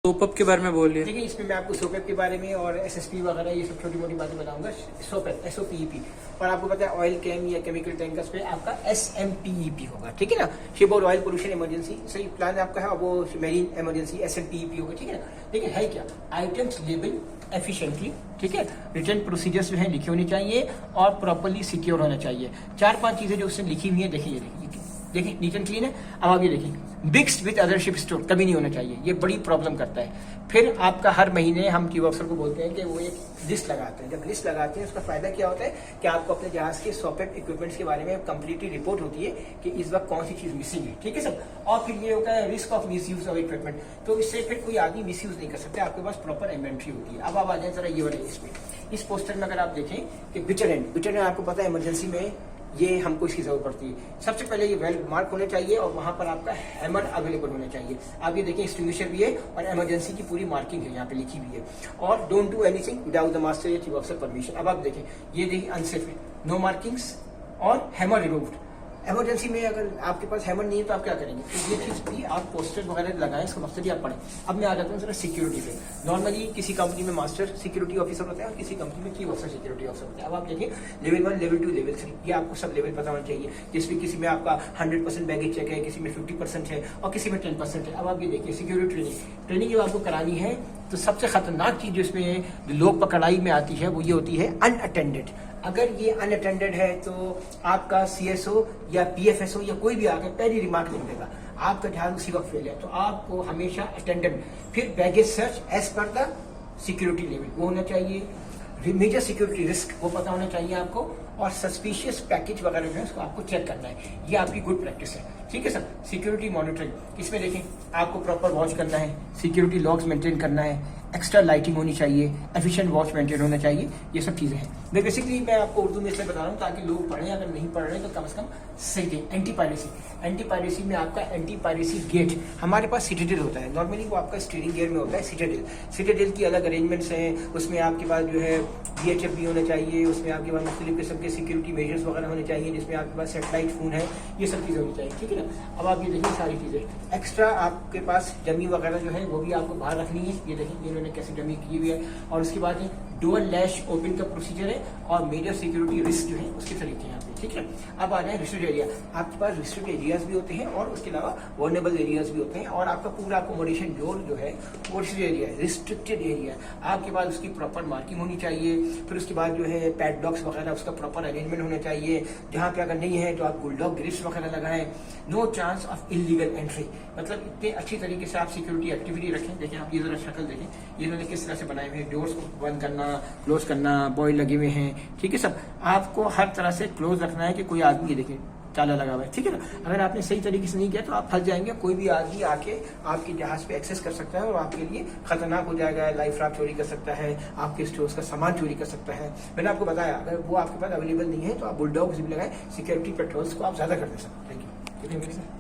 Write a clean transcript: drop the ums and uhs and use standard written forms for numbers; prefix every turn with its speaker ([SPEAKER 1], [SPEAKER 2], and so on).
[SPEAKER 1] सोपअप के बारे में बोलिए।
[SPEAKER 2] देखिए, इसमें मैं आपको सोपेप के बारे में और एसएसपी वगैरह ये सब छोटी मोटी बातें बताऊंगा। सोपेप SOPEP, और आपको पता है ऑयल कैम या केमिकल टैंकर्स पे आपका SMPEP होगा, ठीक है ना। शिप और ऑयल पोल्यूशन इमरजेंसी सही प्लान आपका है, वो मेरीन इमरजेंसी SMPEP होगा, ठीक है ना। देखिए है क्या, आइटम्स लेबल एफिशिएंटली, ठीक है, रिटर्न प्रोसीजर्स जो है लिखे होने चाहिए और प्रॉपर्ली सिक्योर होना चाहिए। 4-5 चीजें जो उससे लिखी हुई है, देखिए देखिए नीट एंड क्लीन है। अब आप ये देखिए, mixed with other ship store कभी नहीं होना चाहिए, ये बड़ी प्रॉब्लम करता है। फिर आपका हर महीने हम क्यू अफसर को बोलते हैं कि वो एक लिस्ट लगाते हैं। जब लिस्ट लगाते हैं उसका फायदा क्या होता है कि आपको अपने जहाज के सोपेप इक्विपमेंट्स के बारे में कंप्लीटली रिपोर्ट होती है कि इस वक्त कौन सी चीज मिसिंग है, ठीक है सर। और फिर ये होता है risk of miss use of equipment, तो इससे फिर कोई आदमी मिस यूज नहीं कर सकते, आपके पास प्रॉपर इन्वेंट्री होती है। अब आप आ जाए जरा ये वाले इसमें, इस पोस्टर में अगर आप देखें कि बिटर आपको पता है इमरजेंसी में ये हमको इसकी जरूरत पड़ती है। सबसे पहले ये वेल मार्क होने चाहिए और वहां पर आपका हैमर अवेलेबल होना चाहिए। आप ये देखें, एक्सटिंग्विशर भी है और इमरजेंसी की पूरी मार्किंग है यहाँ पे लिखी हुई है। और don't do anything without the master या चीफ ऑफिसर परमिशन। अब आप देखें, ये देखिए अनसेफ है, नो मार्किंग्स और हैमर रिमूव्ड। इमरजेंसी में अगर आपके पास हैमर नहीं है तो आप क्या करेंगे, तो ये चीज भी आप पोस्टर वगैरह लगाएं, इसका मकसद ही आप पढ़ें। अब मैं आ जाता हूँ जरा सिक्योरिटी पे। नॉर्मली किसी कंपनी में मास्टर सिक्योरिटी ऑफिसर होता है और किसी कंपनी में चीफ ऑफिसर सिक्योरिटी ऑफिसर होता है। अब आप देखिए, लेवल 1, लेवल 2, लेवल 3, ये आपको सब लेवल पता होना चाहिए। जिसमें किसी में आपका 100% बैगेज चेक है, किसी में 50% है और किसी में 10% है। अब आप ये देखिए, सिक्योरिटी ट्रेनिंग जब आपको करानी है तो सबसे खतरनाक चीज जो इसमें लोग पकड़ाई में आती है वो ये होती है अनअटेंडेड। अगर ये अनअटेंडेड है तो आपका CSO या PFSO या कोई भी आकर पहली रिमार्क लिख देगा, आपका जहाज उसी वक्त फेल है। तो आपको हमेशा अटेंडेंट, फिर baggage search as per the security level वो होना चाहिए, मेजर सिक्योरिटी रिस्क वो पता होना चाहिए आपको, और सस्पिशियस पैकेज वगैरह जो है उसको आपको चेक करना है। ये आपकी गुड प्रैक्टिस है, ठीक है सर। सिक्योरिटी मॉनिटरिंग, इसमें देखें आपको प्रॉपर वॉच करना है, सिक्योरिटी लॉग्स मेंटेन करना है, एक्स्ट्रा लाइटिंग होनी चाहिए, एफिशिएंट वॉच मेंटेन होना चाहिए, ये सब चीजें हैं। मैं बेसिकली मैं आपको उर्दू में इसलिए बता रहा हूँ ताकि लोग पढ़ें, अगर नहीं पढ़ रहे तो कम से कम सही। एंटी पायरेसी में आपका एंटी पायरेसी गेट हमारे पास सिटाडेल होता है। नॉर्मली वो आपका स्टीयरिंग गियर में होता है सिटाडेल की अलग अरेंजमेंट्स हैं। उसमें आपके पास जो है VHF भी होना चाहिए, उसमें आपके पास मुख्तलिफ किस्म के सिक्योरिटी मेजर्स वगैरह होने चाहिए, जिसमें आपके पास सेटेलाइट फोन है, ये सब चीजें होनी चाहिए, ठीक है ना। अब आप ये देखिए सारी चीजें एक्स्ट्रा आपके पास डमी वगैरह जो है वो भी आपको बाहर रखनी है। ये देखिए इन्होंने कैसे डमी की हुई है। और उसके बाद डुअल लैश ओपन का प्रोसीजर है और मेजर सिक्योरिटी रिस्क जो है उसके तरीके यहाँ पे, ठीक है। अब आ जाए रिस्ट्रिक्ट एरिया, आपके पास रिस्ट्रिक्ट एरियाज भी होते हैं और उसके अलावा वल्नरेबल एरियाज भी होते हैं। और आपका पूरा अकोमोडेशन जोन जो है वो रिस्ट्रिक्टेड एरिया, आपके पास उसकी प्रॉपर मार्किंग होनी चाहिए। फिर उसके बाद जो है पैडलॉक्स वगैरह उसका प्रॉपर अरेंजमेंट होना चाहिए। जहाँ पे अगर नहीं है तो आप बुलडॉग ग्रिप्स वगैरह लगाएं। No chance of illegal entry, मतलब इतने अच्छी तरीके से आप सिक्योरिटी एक्टिविटी रखें। देखिए आप ये जरा शक्ल देखें, ये इन्होंने किस तरह से बनाए हुए हैं, डोर्स को बंद करना, क्लोज करना, बॉयल लगे हुए हैं, ठीक है सब। आपको हर तरह से क्लोज रखना है कि कोई आदमी, ये देखिए ताला लगा हुआ है, ठीक है ना। अगर आपने सही तरीके से नहीं किया तो आप फंस जाएंगे, कोई भी आदमी आके आपके जहाज पे एक्सेस कर सकता है और आपके लिए खतरनाक हो जाएगा। लाइफ राफ्ट चोरी कर सकता है, आपके स्टोर्स का सामान चोरी कर सकता है। मैंने आपको बताया, अगर वो आपके पास अवेलेबल नहीं है तो आप बुलडॉग्स भी लगाएं, सिक्योरिटी पेट्रोल्स को आप ज्यादा कर दे सकते हैं। Thank you.